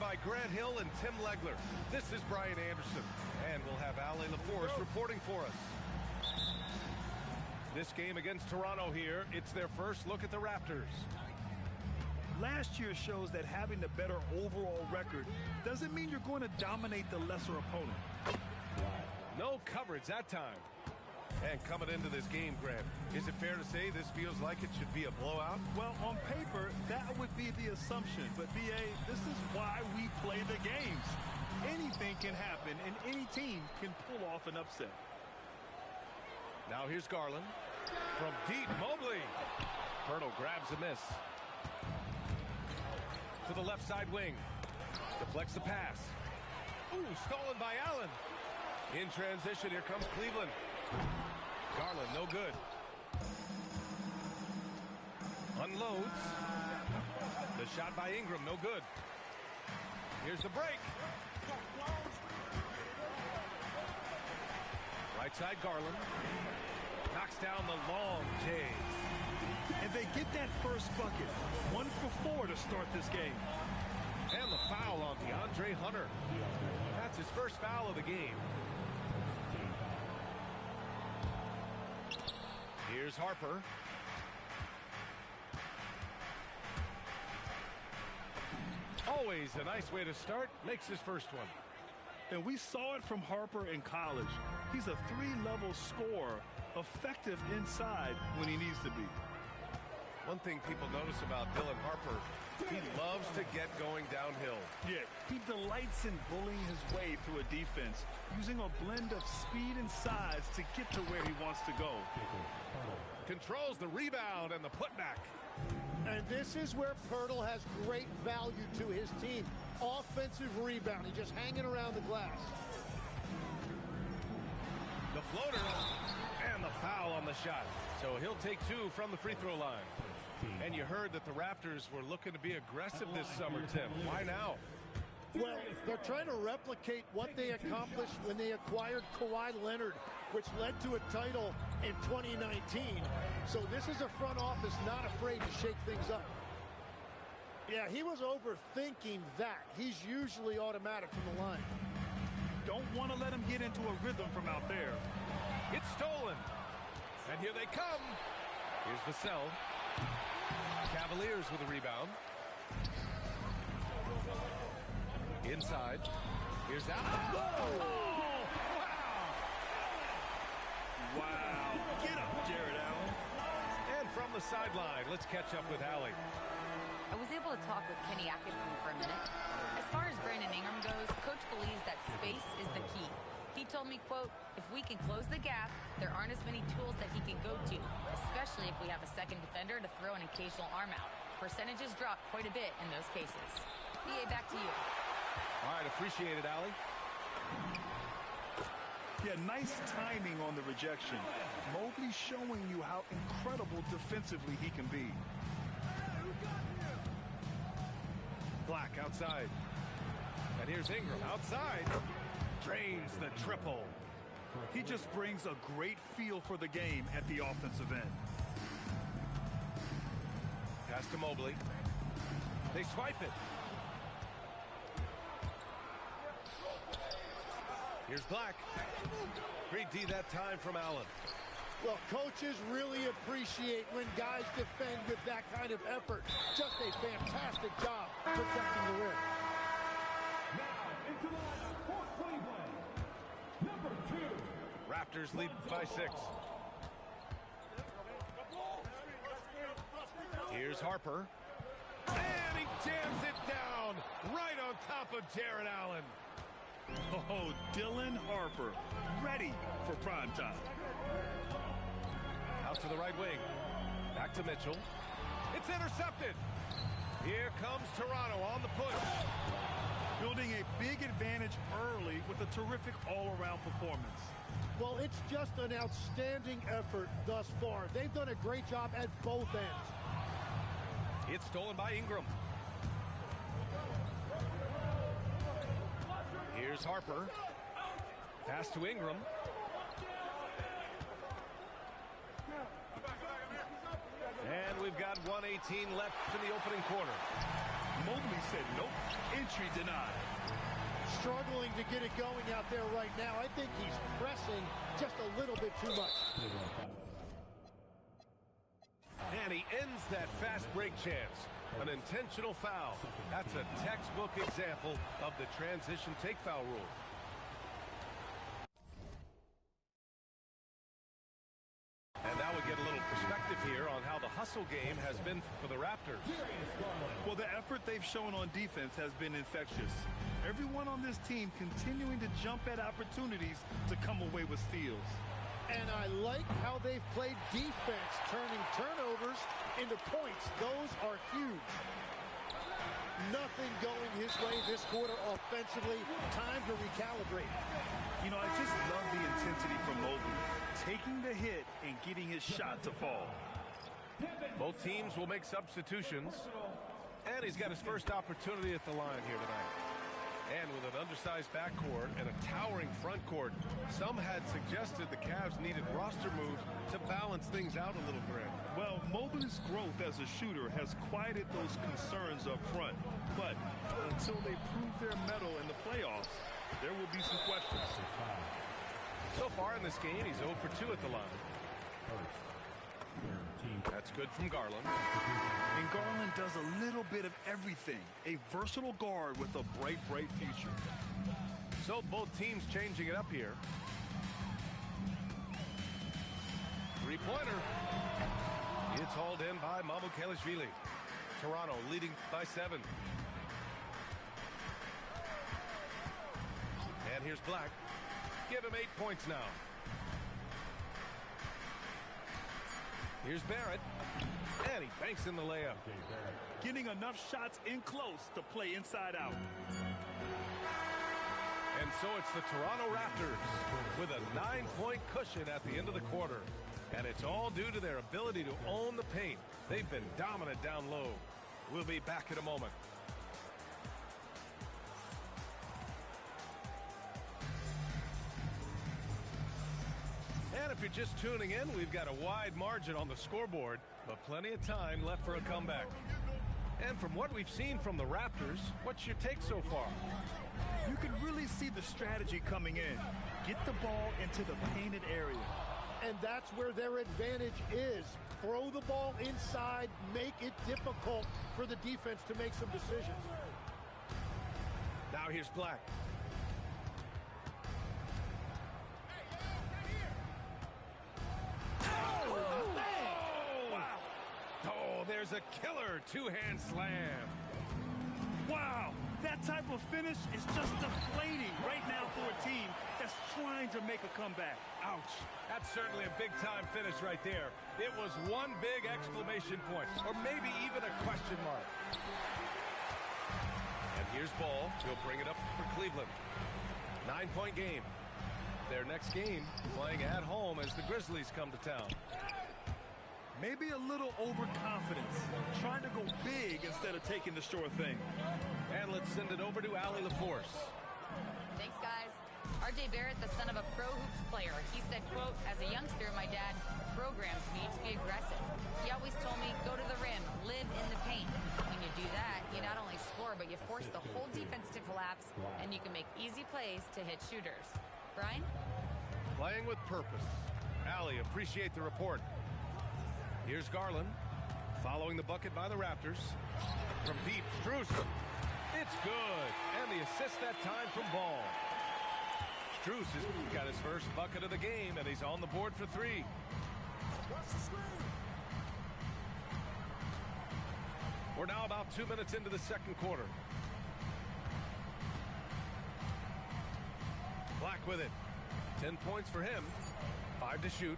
by Grant Hill and Tim Legler. This is Brian Anderson, and we'll have Ale LaForce reporting for us. This game against Toronto here, it's their first look at the Raptors. Last year shows that having the better overall record doesn't mean you're going to dominate the lesser opponent. No coverage that time. And coming into this game, Grant, is it fair to say this feels like it should be a blowout? Well, on paper, that would be the assumption. But, B.A., this is why we play the games. Anything can happen, and any team can pull off an upset. Now here's Garland. From deep, Mobley. Poeltl grabs a miss. To the left side wing. Deflects the pass. Ooh, stolen by Allen. In transition, here comes Cleveland. Garland, no good. Unloads. The shot by Ingram, no good. Here's the break. Right side, Garland. Knocks down the long J. And they get that first bucket. 1 for 4 to start this game. And the foul on DeAndre Hunter. That's his first foul of the game. Here's Harper. Always a nice way to start. Makes his first one. And we saw it from Harper in college. He's a 3-level scorer, effective inside when he needs to be. One thing people notice about Dylan Harper, he loves to get going downhill. Yeah, he delights in bullying his way through a defense, using a blend of speed and size to get to where he wants to go. Controls the rebound and the putback. And this is where Poeltl has great value to his team. Offensive rebound. He's just hanging around the glass. The floater and the foul on the shot. So he'll take 2 from the free throw line. And you heard that the Raptors were looking to be aggressive this summer, Tim. Why now? Well, they're trying to replicate what they accomplished when they acquired Kawhi Leonard, which led to a title in 2019. So this is a front office not afraid to shake things up. Yeah, he was overthinking that. He's usually automatic from the line. Don't want to let him get into a rhythm from out there. It's stolen. And here they come. Here's Vassell. Cavaliers with a rebound. Inside. Here's Allen. Oh, wow. Get up, Jared Allen. And from the sideline, let's catch up with Allie. I was able to talk with Kenny Atkinson for a minute. As far as Brandon Ingram goes, Coach believes that space is the key. He told me, quote, if we can close the gap, there aren't as many tools that he can go to, especially if we have a second defender to throw an occasional arm out. Percentages drop quite a bit in those cases. BA, back to you. All right, appreciate it, Allie. Yeah, nice timing on the rejection. Mobley showing you how incredible defensively he can be. Black outside. And here's Ingram outside. Drains the triple. He just brings a great feel for the game at the offensive end. Pass to Mobley. They swipe it. Here's Black. Great D that time from Allen. Well, coaches really appreciate when guys defend with that kind of effort. Just a fantastic job protecting the rim. Now into the lineup for Cleveland, number 2. Raptors lead by 6. Here's Harper. And he jams it down right on top of Jared Allen. Oh, Dylan Harper, ready for prime time. Out to the right wing. Back to Mitchell. It's intercepted. Here comes Toronto on the push. Building a big advantage early with a terrific all-around performance. Well, it's just an outstanding effort thus far. They've done a great job at both ends. It's stolen by Ingram. Here's Harper. Pass to Ingram. And we've got 1:18 left in the opening quarter. Mobley said, nope, inch entry denied. Struggling to get it going out there right now. I think he's pressing just a little bit too much. And he ends that fast break chance. An intentional foul. That's a textbook example of the transition take foul rule. And now we get a little perspective here on how the hustle game has been for the Raptors. Well, the effort they've shown on defense has been infectious. Everyone on this team continuing to jump at opportunities to come away with steals. And I like how they've played defense, turning turnovers into points. Those are huge. Nothing going his way this quarter offensively. Time to recalibrate. You know, I just love the intensity from Mobley. Taking the hit and getting his shot to fall. Both teams will make substitutions. And he's got his first opportunity at the line here tonight. And with an undersized backcourt and a towering front court, some had suggested the Cavs needed roster moves to balance things out a little bit. Well, Mobley's growth as a shooter has quieted those concerns up front. But until they prove their mettle in the playoffs, there will be some questions. So far in this game, he's 0 for 2 at the line. That's good from Garland. And Garland does a little bit of everything. A versatile guard with a bright, bright future. So both teams changing it up here. Three-pointer. It's hauled in by Mamukelashvili. Toronto leading by 7. And here's Black. Give him 8 points now. Here's Barrett. And he banks in the layup. Getting enough shots in close to play inside out. And so it's the Toronto Raptors with a 9-point cushion at the end of the quarter. And it's all due to their ability to own the paint. They've been dominant down low. We'll be back in a moment. And if you're just tuning in, we've got a wide margin on the scoreboard, but plenty of time left for a comeback. And from what we've seen from the Raptors, what's your take so far? You can really see the strategy coming in. Get the ball into the painted area. And that's where their advantage is. Throw the ball inside, make it difficult for the defense to make some decisions. Now here's Black. There's a killer two-hand slam. Wow, that type of finish is just deflating right now for a team that's trying to make a comeback. Ouch. That's certainly a big-time finish right there. It was one big exclamation point, or maybe even a question mark. And here's Ball. He'll bring it up for Cleveland. 9-point game. Their next game playing at home as the Grizzlies come to town. Maybe a little overconfidence, trying to go big instead of taking the sure thing. And let's send it over to Allie LaForce. Thanks, guys. R.J. Barrett, the son of a pro hoops player, he said, quote, as a youngster, my dad programmed me to be aggressive. He always told me, go to the rim, live in the paint. When you do that, you not only score, but you force the whole defense to collapse, and you can make easy plays to hit shooters. Brian? Playing with purpose. Allie, appreciate the report. Here's Garland, following the bucket by the Raptors. From deep, Strus. It's good. And the assist that time from Ball. Strus has got his first bucket of the game, and he's on the board for 3. We're now about 2 minutes into the second quarter. Black with it. 10 points for him. 5 to shoot.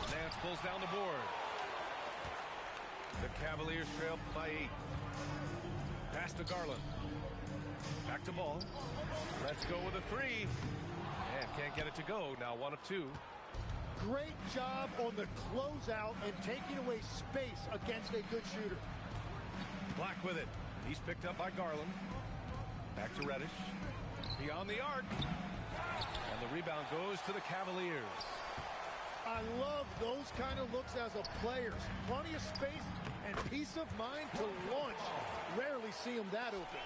Nance pulls down the board. The Cavaliers trail by 8. Pass to Garland. Back to Ball. Let's go with a 3. And can't get it to go. Now 1 of 2. Great job on the closeout and taking away space against a good shooter. Black with it. He's picked up by Garland. Back to Reddish. Beyond the arc. And the rebound goes to the Cavaliers. I love those kind of looks as a player. Plenty of space and peace of mind to launch. Rarely see him that open.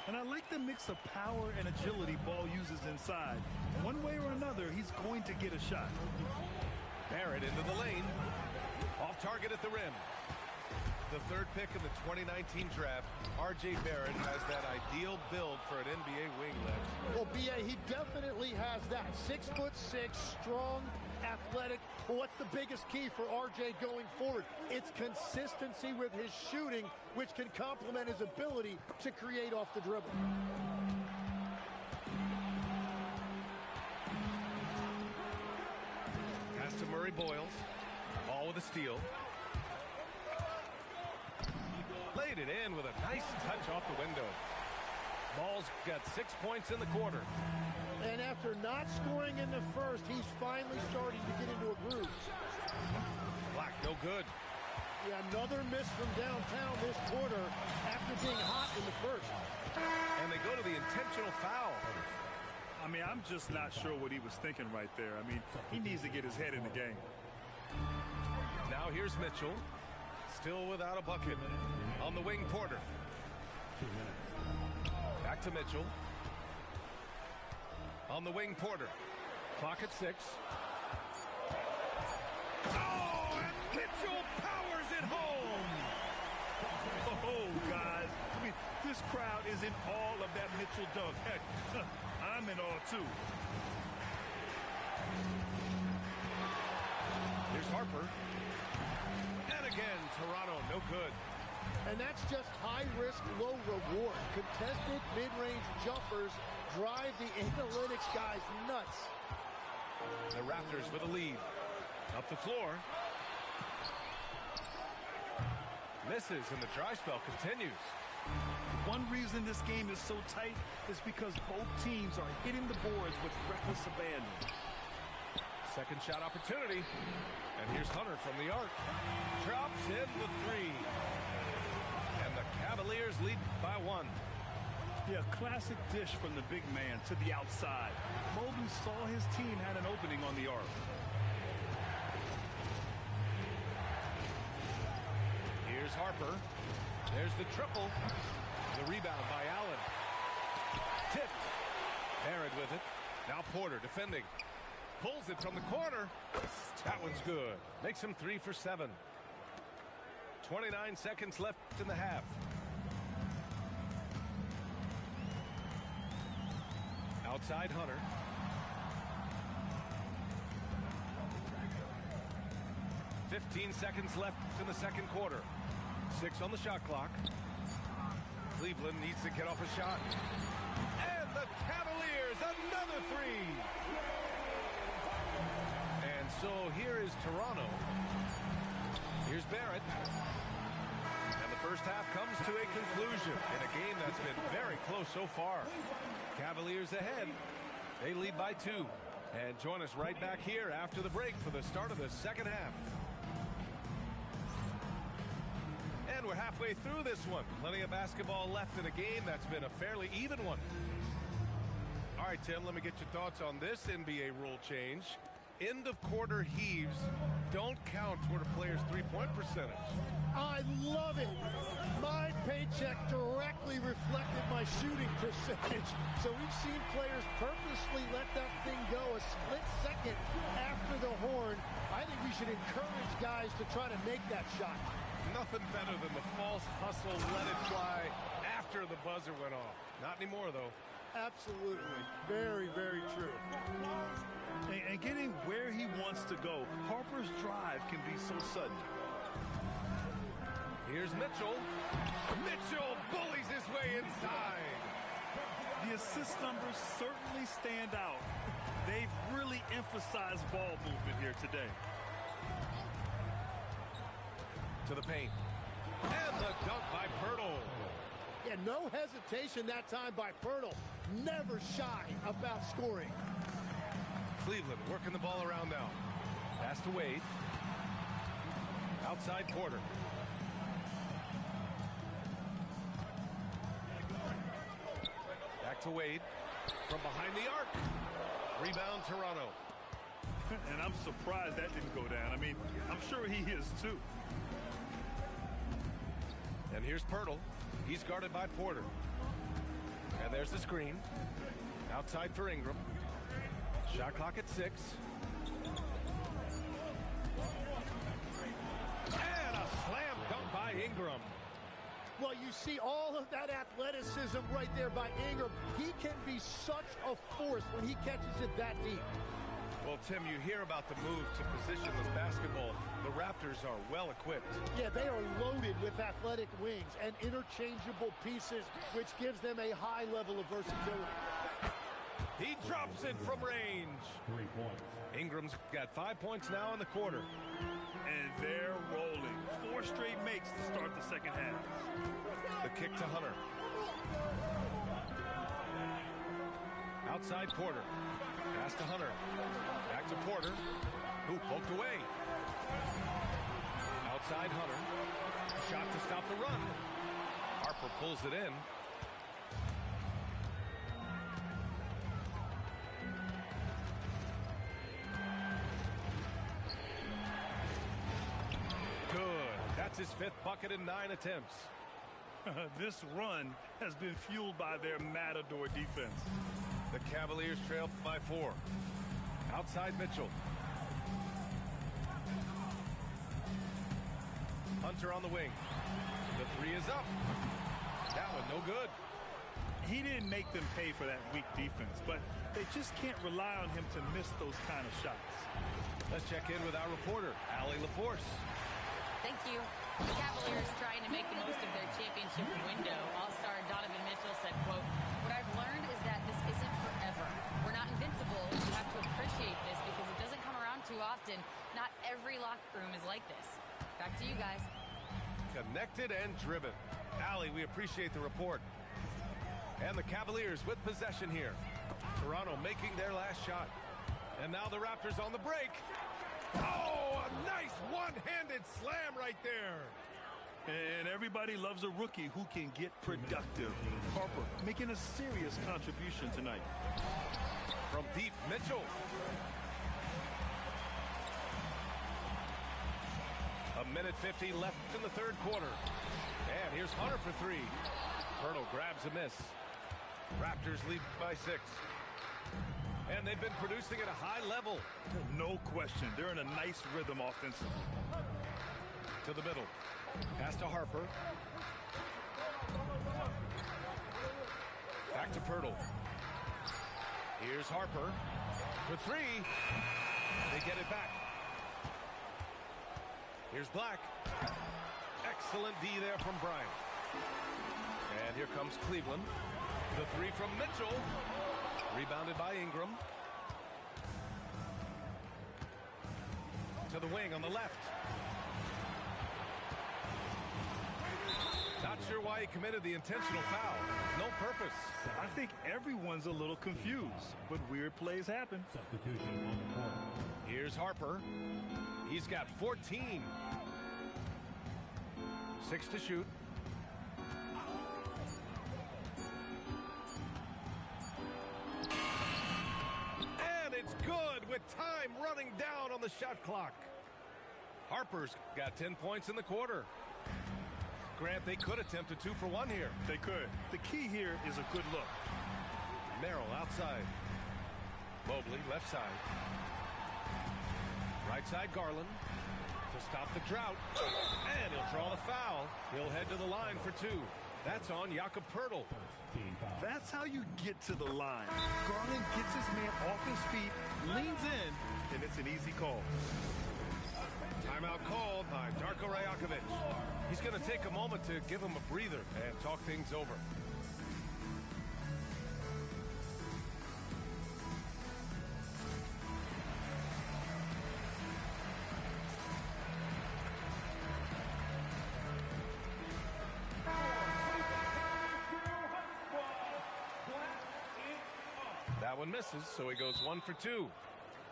And I like the mix of power and agility Ball uses inside. One way or another, he's going to get a shot. Barrett into the lane. Off target at the rim. The third pick in the 2019 draft, R.J. Barrett has that ideal build for an NBA wing, Lex. Well, B.A., he definitely has that. 6'6", strong, athletic. But what's the biggest key for R.J. going forward? It's consistency with his shooting, which can complement his ability to create off the dribble. Pass to Murray Boyles. Ball with a steal. Laid it in with a nice touch off the window. Ball's got 6 points in the quarter. And after not scoring in the first, he's finally starting to get into a groove. Black, no good. Yeah, another miss from downtown this quarter after being hot in the first. And they go to the intentional foul. I mean, I'm just not sure what he was thinking right there. I mean, he needs to get his head in the game. Now here's Mitchell. Still without a bucket. On the wing, Porter. Back to Mitchell. On the wing, Porter. Clock at 6. Oh, and Mitchell powers it home. Oh, guys. I mean, this crowd is in awe of that Mitchell dunk. Heck, I'm in awe, too. Here's Harper. And again, Toronto, no good. And that's just high risk, low reward. Contested mid-range jumpers drive the analytics guys nuts. The Raptors with a lead. Up the floor. Misses, and the dry spell continues. One reason this game is so tight is because both teams are hitting the boards with reckless abandon. Second shot opportunity. And here's Hunter from the arc. Drops in the 3. And the Cavaliers lead by 1. Yeah, classic dish from the big man to the outside. Mobley saw his team had an opening on the arc. Here's Harper. There's the triple. The rebound by Allen. Tipped. Barrett with it. Now Porter defending. Pulls it from the corner. That one's good. Makes him 3 for 7. 29 seconds left in the half. Outside Hunter. "15 seconds left in the second quarter. 6 on the shot clock. Cleveland needs to get off a shot. And the Cavaliers, another 3. And so here is Toronto. Here's Barrett. And the first half comes to a conclusion in a game that's been very close so far. Cavaliers ahead. They lead by 2. And join us right back here after the break for the start of the second half. And we're halfway through this one. Plenty of basketball left in a game that's been a fairly even one. All right, Tim, let me get your thoughts on this NBA rule change. End of quarter heaves don't count toward a player's three-point percentage. I love it. My paycheck directly reflected my shooting percentage. So we've seen players purposely let that thing go a split second after the horn. I think we should encourage guys to try to make that shot. Nothing better than the false hustle, let it fly after the buzzer went off. Not anymore, though. Absolutely. Very, very true. And getting where he wants to go, Harper's drive can be so sudden. Here's Mitchell. Mitchell bullies his way inside. The assist numbers certainly stand out. They've really emphasized ball movement here today. To the paint. And the dunk by Poeltl. Yeah, no hesitation that time by Poeltl. Never shy about scoring. Cleveland working the ball around now. Pass to Wade. Outside Porter. Back to Wade. From behind the arc. Rebound Toronto. And I'm surprised that didn't go down. I mean, I'm sure he is too. And here's Poeltl. He's guarded by Porter. there's the screen. Outside for Ingram. Shot clock at 6. And a slam dunk by Ingram. Well, you see all of that athleticism right there by Ingram. He can be such a force when he catches it that deep. Well, Tim, you hear about the move to positionless basketball. The Raptors are well equipped. Yeah, they are loaded with athletic wings and interchangeable pieces, which gives them a high level of versatility. He drops it from range. 3 points. Ingram's got 5 points now in the quarter. And they're rolling. 4 straight makes to start the second half. The kick to Hunter. Outside Porter. Pass to Hunter. Back to Porter, who poked away. Outside Hunter. Shot to stop the run. Harper pulls it in. Good. That's his 5th bucket in 9 attempts. This run has been fueled by their Matador defense. The Cavaliers trail by 4. Outside Mitchell. Hunter on the wing. The 3 is up. That one no good. He didn't make them pay for that weak defense, but they just can't rely on him to miss those kind of shots. Let's check in with our reporter, Allie LaForce. Thank you. The Cavaliers trying to make the most of their championship window. All-star Donovan Mitchell said, quote, "What I've learned is that this isn't forever. We're not invincible. You have to appreciate this because it doesn't come around too often. Not every locker room is like this." Back to you guys. Connected and driven. Allie, we appreciate the report. And the Cavaliers with possession here. Toronto making their last shot. And now the Raptors on the break. Oh, a nice one-handed slam right there. And everybody loves a rookie who can get productive. Harper making a serious contribution tonight. From deep, Mitchell. A minute 50 left in the 3rd quarter. And here's Hunter for 3. Hurdle grabs a miss. Raptors lead by 6. And they've been producing at a high level. No question. They're in a nice rhythm offensively. To the middle. Pass to Harper. Back to Pirtle. Here's Harper for 3. They get it back. Here's Black. Excellent D there from Bryant. And here comes Cleveland. The 3 from Mitchell. Rebounded by Ingram. To the wing on the left. Not sure why he committed the intentional foul. No purpose. I think everyone's a little confused, but weird plays happen. Substitution on the court. Here's Harper. He's got 14. 6 to shoot. And it's good with time running down on the shot clock. Harper's got 10 points in the quarter. Grant, they could attempt a 2 for 1 here. They could. The key here is a good look. Merrill outside. Mobley left side. Right side Garland to stop the drought. And he'll draw the foul. He'll head to the line for 2. That's on Jakob Poeltl. That's how you get to the line. Garland gets his man off his feet, leans in, and it's an easy call. Timeout called by Darko Rajakovic. He's going to take a moment to give him a breather and talk things over. That one misses, so he goes 1 for 2.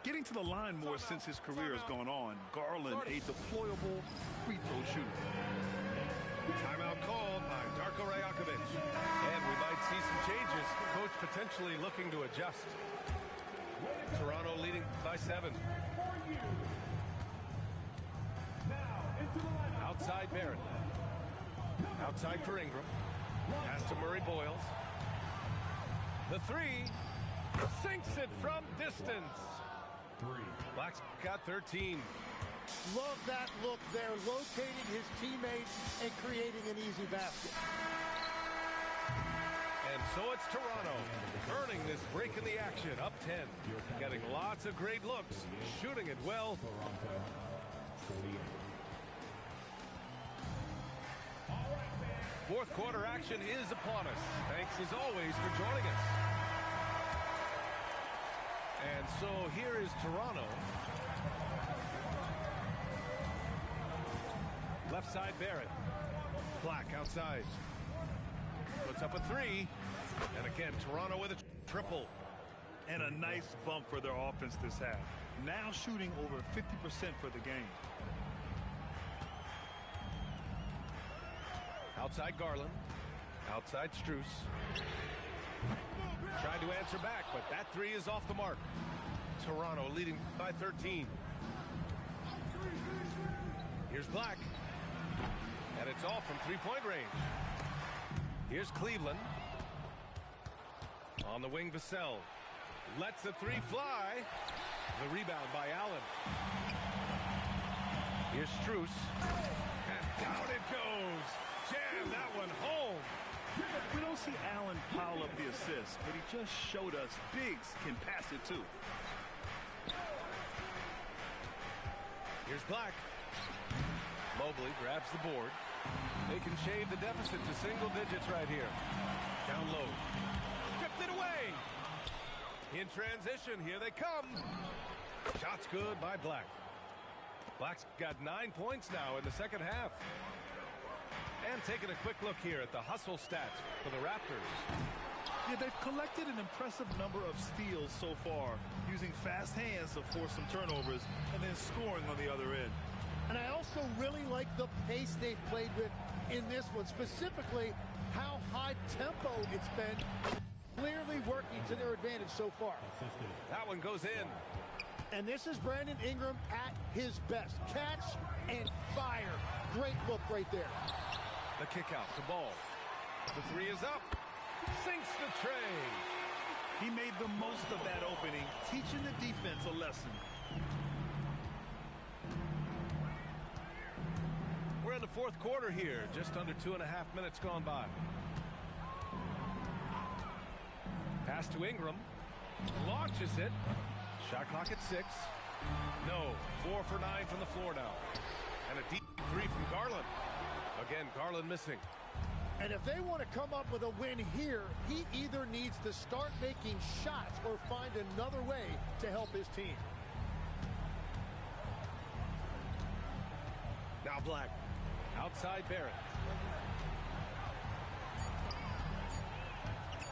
Getting to the line more since his career has gone on. Garland, a deployable free throw shooter. Timeout called by Darko Rajakovic. And we might see some changes. The coach potentially looking to adjust. Toronto leading by 7. Outside Barrett. Outside for Ingram. Pass to Murray Boyles. The three. Sinks it from distance. Black's got 13. Love that look there, locating his teammates and creating an easy basket. And so it's Toronto, earning this break in the action, up 10. Getting lots of great looks, shooting it well. Fourth quarter action is upon us. Thanks as always for joining us. And so here is Toronto. Left side Barrett. Black outside. Puts up a three. And again, Toronto with a triple. And a nice bump for their offense this half. Now shooting over 50% for the game. Outside Garland. Outside Strus. Tried to answer back, but that three is off the mark. Toronto leading by 13. Here's Black. And it's off from three-point range. Here's Cleveland. On the wing, Vassell. Lets the three fly. The rebound by Allen. Here's Strus. And down it goes. Jam that one home. We don't see Allen pile up the assist, but he just showed us bigs can pass it too. Here's Black. Mobley grabs the board. They can shave the deficit to single digits right here. Down low. Stripped it away. In transition, here they come. Shot's good by Black. Black's got 9 points now in the second half. And taking a quick look here at the hustle stats for the Raptors. Yeah, they've collected an impressive number of steals so far, using fast hands to force some turnovers and then scoring on the other end. And I also really like the pace they've played with in this one, specifically how high tempo it's been, clearly working to their advantage so far. That one goes in. And this is Brandon Ingram at his best. Catch and fire. Great look right there. The kick out to Ball. The three is up. Sinks the tray. He made the most of that opening, teaching the defense a lesson. We're in the fourth quarter here. Just under 2.5 minutes gone by. Pass to Ingram. Launches it. Shot clock at 6. No. 4 for 9 from the floor now. And a deep three from Garland. Again, Garland missing. And if they want to come up with a win here, he either needs to start making shots or find another way to help his team. Now Black. Outside Barrett.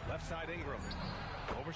Left side Ingram. Over.